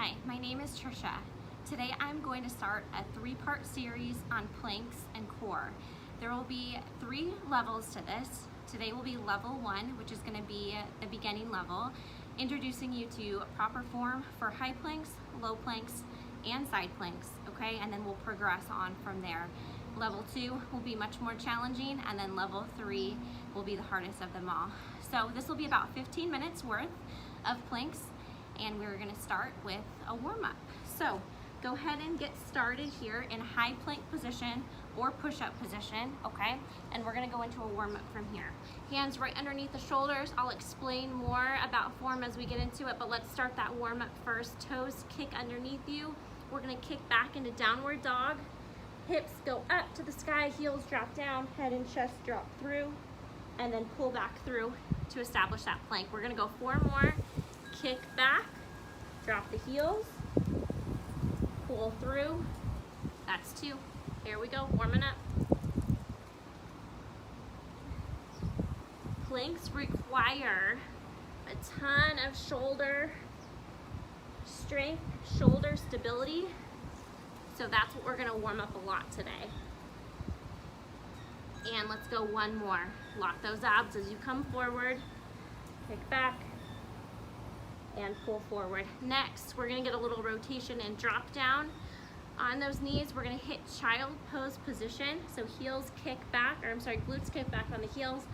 Hi, my name is Trisha. Today I'm going to start a three-part series on planks and core. There will be 3 levels to this. Today will be level 1, which is going to be the beginning level, introducing you to proper form for high planks, low planks, and side planks, okay? And then we'll progress on from there. Level 2 will be much more challenging, and then level 3 will be the hardest of them all. So this will be about 15 minutes worth of planks, and we're going to start with a warm-up. So go ahead and get started here in high plank position or push-up position, okay? And we're going to go into a warm-up from here. Hands right underneath the shoulders. I'll explain more about form as we get into it, but let's start that warm-up first. Toes kick underneath you. We're going to kick back into downward dog. Hips go up to the sky, heels drop down, head and chest drop through, and then pull back through to establish that plank. We're going to go 4 more. Kick back, drop the heels, pull through. That's 2. Here we go, warming up. Planks require a ton of shoulder strength, shoulder stability. So that's what we're gonna warm up a lot today. And let's go 1 more. Lock those abs as you come forward, kick back, and pull forward. Next, we're gonna get a little rotation and drop down. On those knees, we're gonna hit child pose position. So heels kick back, or I'm sorry, glutes kick back on the heels,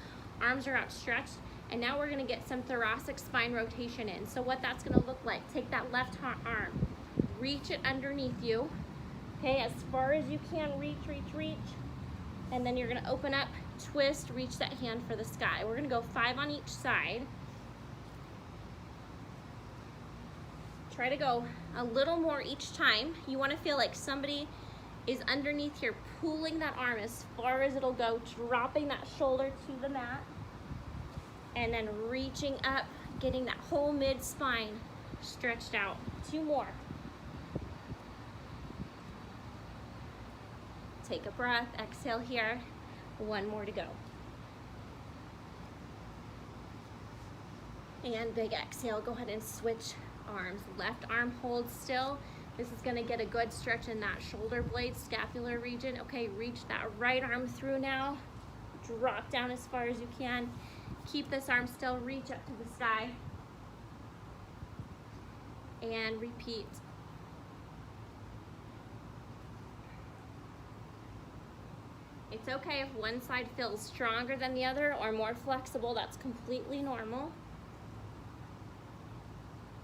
arms are outstretched, and now we're gonna get some thoracic spine rotation in. So what that's gonna look like, take that left arm, reach it underneath you, okay, as far as you can, reach, and then you're gonna open up, twist, reach that hand for the sky. We're gonna go 5 on each side. Try to go a little more each time. You want to feel like somebody is underneath here, pulling that arm as far as it'll go, dropping that shoulder to the mat, and then reaching up, getting that whole mid-spine stretched out. 2 more. Take a breath, exhale here. 1 more to go. And big exhale, go ahead and switch arms. Left arm holds still. This is gonna get a good stretch in that shoulder blade, scapular region. Okay, reach that right arm through now. Drop down as far as you can. Keep this arm still, reach up to the sky. And repeat. It's okay if one side feels stronger than the other or more flexible. That's completely normal.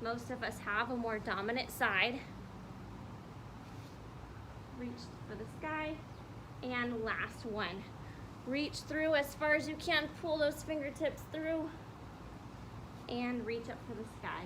Most of us have a more dominant side. Reach for the sky. And last one. Reach through as far as you can. Pull those fingertips through. And reach up for the sky.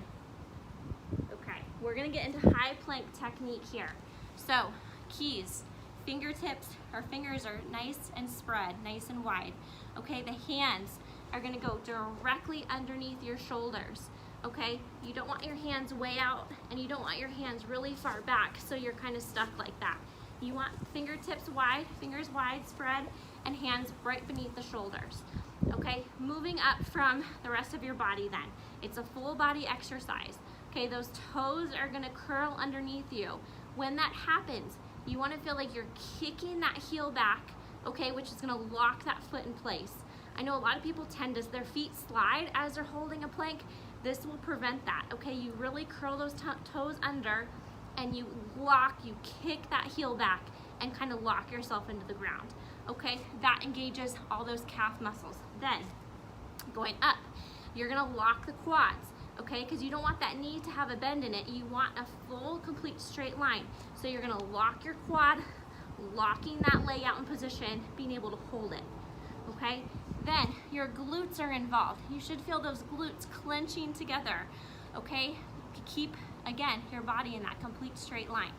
Okay, we're gonna get into high plank technique here. So, keys. Fingertips, our fingers are nice and spread, nice and wide. Okay, the hands are gonna go directly underneath your shoulders. Okay, you don't want your hands way out and you don't want your hands really far back so you're kind of stuck like that. You want fingertips wide, fingers wide, spread, and hands right beneath the shoulders. Okay, moving up from the rest of your body then. It's a full body exercise. Okay, those toes are gonna curl underneath you. When that happens, you want to feel like you're kicking that heel back, okay, which is going to lock that foot in place. I know a lot of people tend to, their feet slide as they're holding a plank. This will prevent that, okay? You really curl those toes under and you lock, you kick that heel back and kind of lock yourself into the ground, okay? That engages all those calf muscles. Then, going up, you're going to lock the quads. Okay, because you don't want that knee to have a bend in it. You want a full, complete straight line. So you're gonna lock your quad, locking that leg out in position, being able to hold it, okay? Then your glutes are involved. You should feel those glutes clenching together, okay? Keep, again, your body in that complete straight line.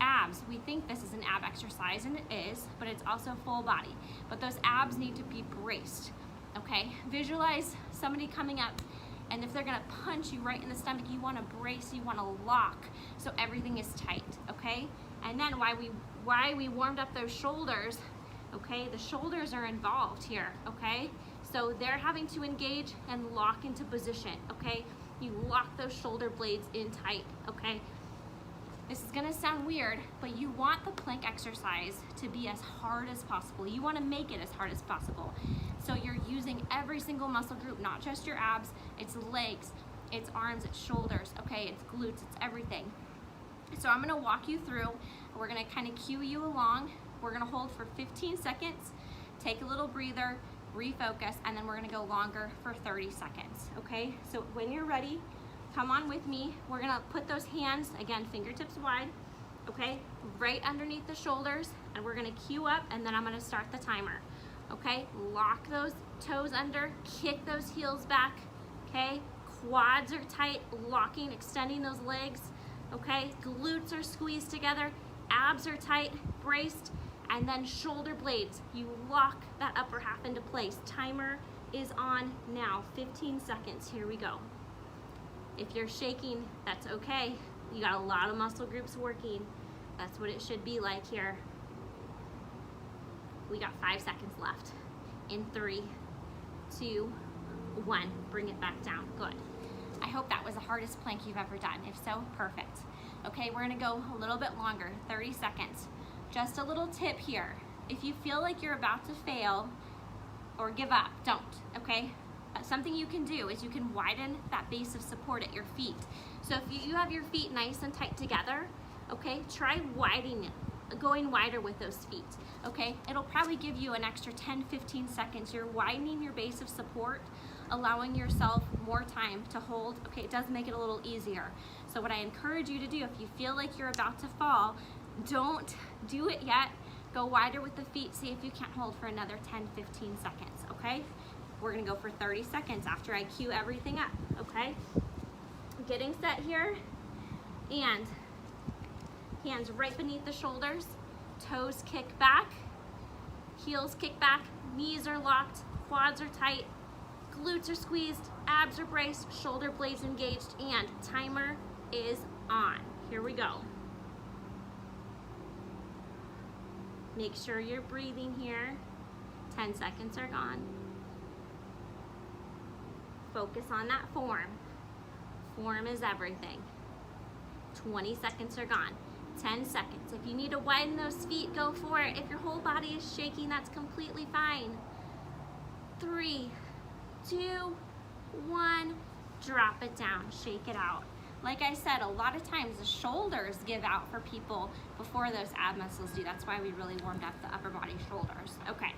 Abs, we think this is an ab exercise, and it is, but it's also full body. But those abs need to be braced, okay? Visualize somebody coming up, and if they're gonna punch you right in the stomach, you wanna brace, you wanna lock, so everything is tight, okay? And then why we warmed up those shoulders, okay? The shoulders are involved here, okay? So they're having to engage and lock into position, okay? You lock those shoulder blades in tight, okay? This is gonna sound weird, but you want the plank exercise to be as hard as possible. You wanna make it as hard as possible. So you're using every single muscle group, not just your abs, it's legs, it's arms, it's shoulders, okay? It's glutes, it's everything. So I'm gonna walk you through, we're gonna kind of cue you along. We're gonna hold for 15 seconds, take a little breather, refocus, and then we're gonna go longer for 30 seconds, okay? So when you're ready, come on with me. We're gonna put those hands, again, fingertips wide, okay? Right underneath the shoulders, and we're gonna cue up, and then I'm gonna start the timer, okay? Lock those toes under, kick those heels back, okay? Quads are tight, locking, extending those legs, okay? Glutes are squeezed together, abs are tight, braced, and then shoulder blades. You lock that upper half into place. Timer is on now, 15 seconds, here we go. If you're shaking, that's okay. You got a lot of muscle groups working. That's what it should be like here. We got 5 seconds left. In 3, 2, 1. Bring it back down, good. I hope that was the hardest plank you've ever done. If so, perfect. Okay, we're gonna go a little bit longer, 30 seconds. Just a little tip here. If you feel like you're about to fail or give up, don't, okay? Something you can do is you can widen that base of support at your feet. So if you have your feet nice and tight together, okay, try widening it, going wider with those feet, okay? It'll probably give you an extra 10, 15 seconds. You're widening your base of support, allowing yourself more time to hold. Okay, it does make it a little easier. So what I encourage you to do, if you feel like you're about to fall, don't do it yet. Go wider with the feet, see if you can't hold for another 10, 15 seconds, okay? We're gonna go for 30 seconds after I cue everything up, okay? Getting set here, and hands right beneath the shoulders, toes kick back, heels kick back, knees are locked, quads are tight, glutes are squeezed, abs are braced, shoulder blades engaged, and timer is on. Here we go. Make sure you're breathing here. 10 seconds are gone. Focus on that form. Form is everything. 20 seconds are gone. 10 seconds. If you need to widen those feet, go for it. If your whole body is shaking, that's completely fine. 3, 2, 1. Drop it down. Shake it out. Like I said, a lot of times the shoulders give out for people before those ab muscles do. That's why we really warmed up the upper body shoulders. Okay,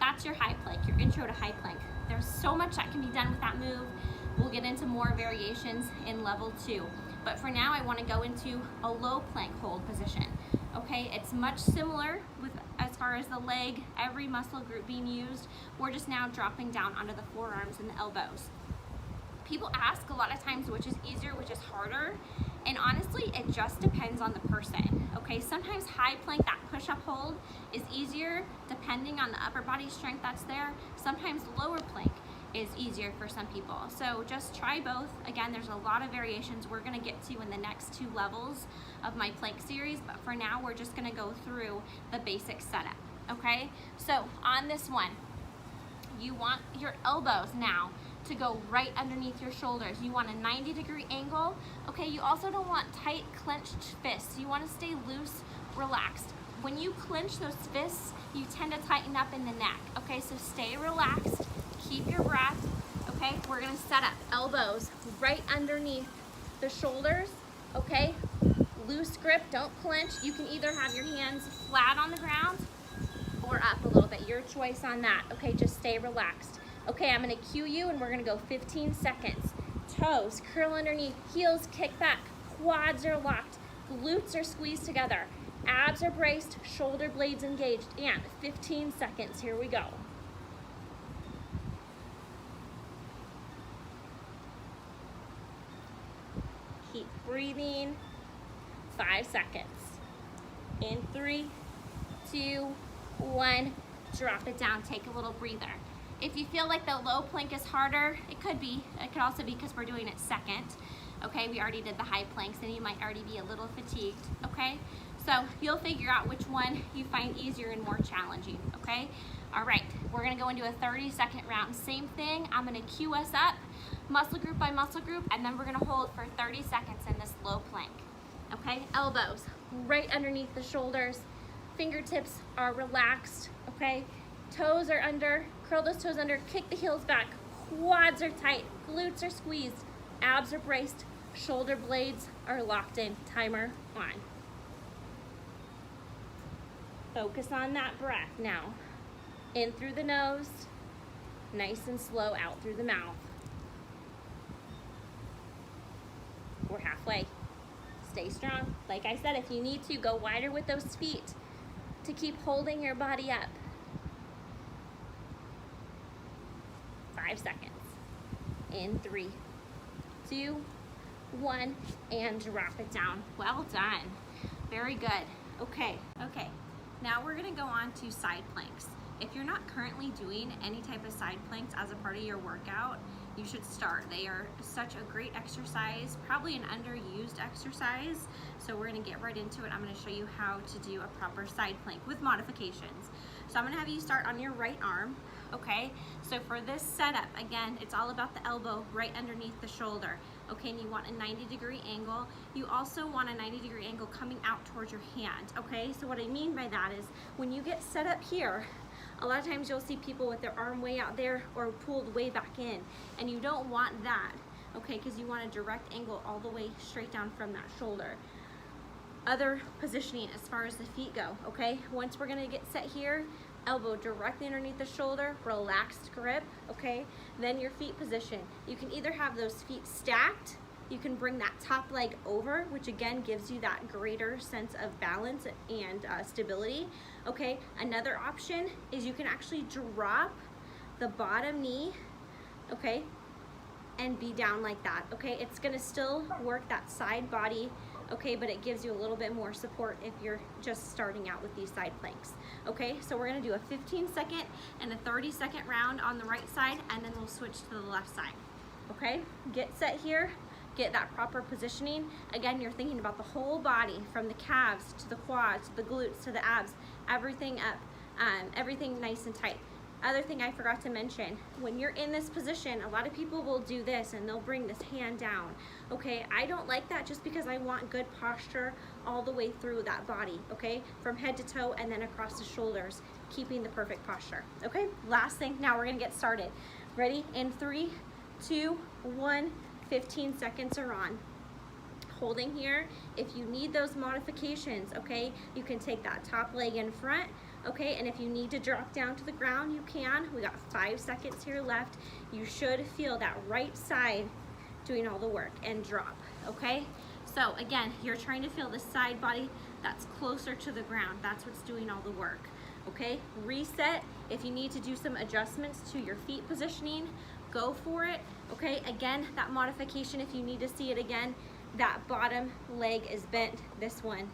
that's your high plank, your intro to high plank. There's so much that can be done with that move. We'll get into more variations in level 2. But for now, I want to go into a low plank hold position. Okay, it's much similar with as far as the leg, every muscle group being used. We're just now dropping down onto the forearms and the elbows. People ask a lot of times which is easier, which is harder, and honestly, it just depends on the person, okay? Sometimes high plank, that push-up hold, is easier depending on the upper body strength that's there. Sometimes lower plank is easier for some people. So just try both. Again, there's a lot of variations we're gonna get to in the next 2 levels of my plank series, but for now, we're just gonna go through the basic setup, okay? So on this one, you want your elbows now to go right underneath your shoulders. You want a 90-degree angle. Okay, you also don't want tight clenched fists. You want to stay loose, relaxed. When you clench those fists, you tend to tighten up in the neck. Okay, so stay relaxed, keep your breath. Okay, we're gonna set up elbows right underneath the shoulders. Okay, loose grip, don't clench. You can either have your hands flat on the ground or up a little bit, your choice on that. Okay, just stay relaxed. Okay, I'm gonna cue you and we're gonna go 15 seconds. Toes curl underneath, heels kick back, quads are locked, glutes are squeezed together, abs are braced, shoulder blades engaged, and 15 seconds, here we go. Keep breathing, 5 seconds. In 3, 2, 1, drop it down, take a little breather. If you feel like the low plank is harder, it could be. It could also be because we're doing it second. Okay, we already did the high planks and you might already be a little fatigued, okay? So you'll figure out which one you find easier and more challenging, okay? All right, we're gonna go into a 30-second round. Same thing, I'm gonna cue us up, muscle group by muscle group, and then we're gonna hold for 30 seconds in this low plank. Okay. okay? Elbows right underneath the shoulders. Fingertips are relaxed, okay? Toes are under, curl those toes under, kick the heels back. Quads are tight, glutes are squeezed, abs are braced, shoulder blades are locked in. Timer on. Focus on that breath now. In through the nose, nice and slow out through the mouth. We're halfway. Stay strong. Like I said, if you need to, go wider with those feet to keep holding your body up. 5 seconds. In 3, 2, 1, and drop it down. Well done. Very good. Okay. Now we're gonna go on to side planks. If you're not currently doing any type of side planks as a part of your workout, you should start. They are such a great exercise, probably an underused exercise. So we're gonna get right into it. I'm gonna show you how to do a proper side plank with modifications. So I'm gonna have you start on your right arm, okay? So for this setup, again, it's all about the elbow right underneath the shoulder, okay? And you want a 90-degree angle. You also want a 90-degree angle coming out towards your hand, okay? So what I mean by that is when you get set up here, a lot of times you'll see people with their arm way out there or pulled way back in, and you don't want that, okay? Because you want a direct angle all the way straight down from that shoulder. Other positioning as far as the feet go, okay? Once we're gonna get set here, elbow directly underneath the shoulder, relaxed grip, okay? Then your feet position. You can either have those feet stacked, you can bring that top leg over, which again gives you that greater sense of balance and stability, okay? Another option is you can actually drop the bottom knee, okay? And be down like that, okay? It's gonna still work that side body, okay, but it gives you a little bit more support if you're just starting out with these side planks, okay? So we're gonna do a 15-second and a 30-second round on the right side, and then we'll switch to the left side, okay? Get set here, get that proper positioning. Again, you're thinking about the whole body, from the calves to the quads, to the glutes, to the abs, everything up, everything nice and tight. Other thing I forgot to mention, when you're in this position, a lot of people will do this and they'll bring this hand down, okay? I don't like that just because I want good posture all the way through that body, okay? From head to toe and then across the shoulders, keeping the perfect posture, okay? Last thing, now we're gonna get started. Ready? In 3, 2, 1, 15 seconds are on. Holding here. If you need those modifications, okay, you can take that top leg in front, okay, and if you need to drop down to the ground, you can. We got 5 seconds here left. You should feel that right side doing all the work, and drop, okay? So again, you're trying to feel the side body that's closer to the ground. That's what's doing all the work, okay? Reset. If you need to do some adjustments to your feet positioning, go for it, okay? Again, that modification, if you need to see it again, that bottom leg is bent, this one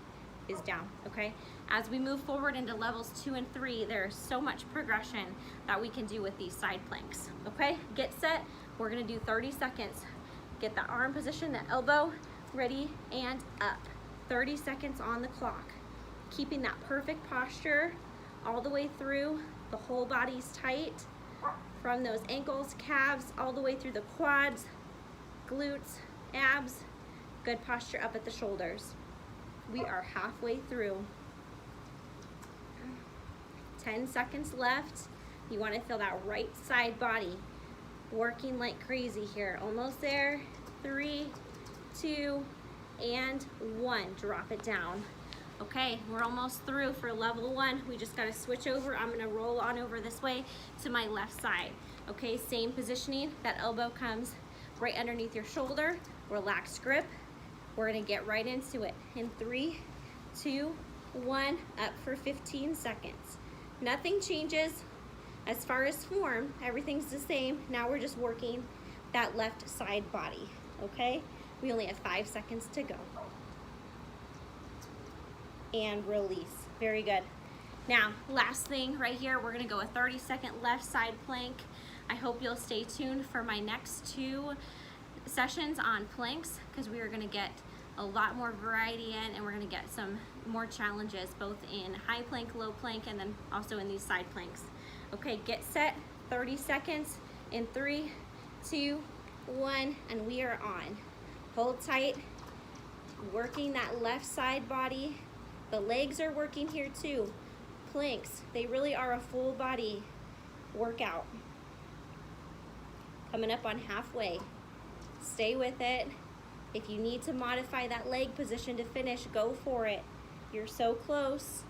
is down, okay? As we move forward into levels 2 and 3, there's so much progression that we can do with these side planks, okay? Get set, we're gonna do 30 seconds. Get the arm position, the elbow, ready, and up. 30 seconds on the clock. Keeping that perfect posture all the way through, the whole body's tight, from those ankles, calves, all the way through the quads, glutes, abs. Good posture up at the shoulders. We are halfway through. 10 seconds left. You want to feel that right side body working like crazy here. Almost there. 3, 2, and 1. Drop it down. Okay, we're almost through for level 1. We just got to switch over. I'm going to roll on over this way to my left side. Okay, same positioning. That elbow comes right underneath your shoulder. Relaxed grip. We're going to get right into it. In 3, 2, 1, up for 15 seconds. Nothing changes as far as form. Everything's the same. Now we're just working that left side body. Okay, we only have 5 seconds to go. And release. Very good. Now, last thing right here, we're gonna go a 30-second left side plank. I hope you'll stay tuned for my next 2 sessions on planks, because we are gonna get a lot more variety in, and we're gonna get some more challenges both in high plank, low plank, and then also in these side planks. Okay, get set, 30 seconds in 3, 2, 1, and we are on. Hold tight, working that left side body. The legs are working here too. Planks, they really are a full body workout. Coming up on halfway. Stay with it. If you need to modify that leg position to finish, go for it. You're so close.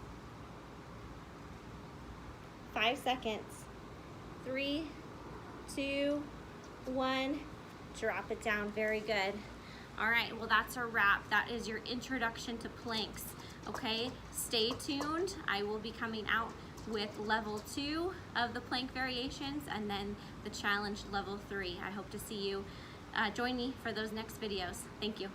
5 seconds. 3, 2, 1. Drop it down. Very good. All right, well, that's a wrap. That is your introduction to planks. Okay, stay tuned. I will be coming out with level 2 of the plank variations and then the challenge level 3. I hope to see you. Join me for those next videos. Thank you.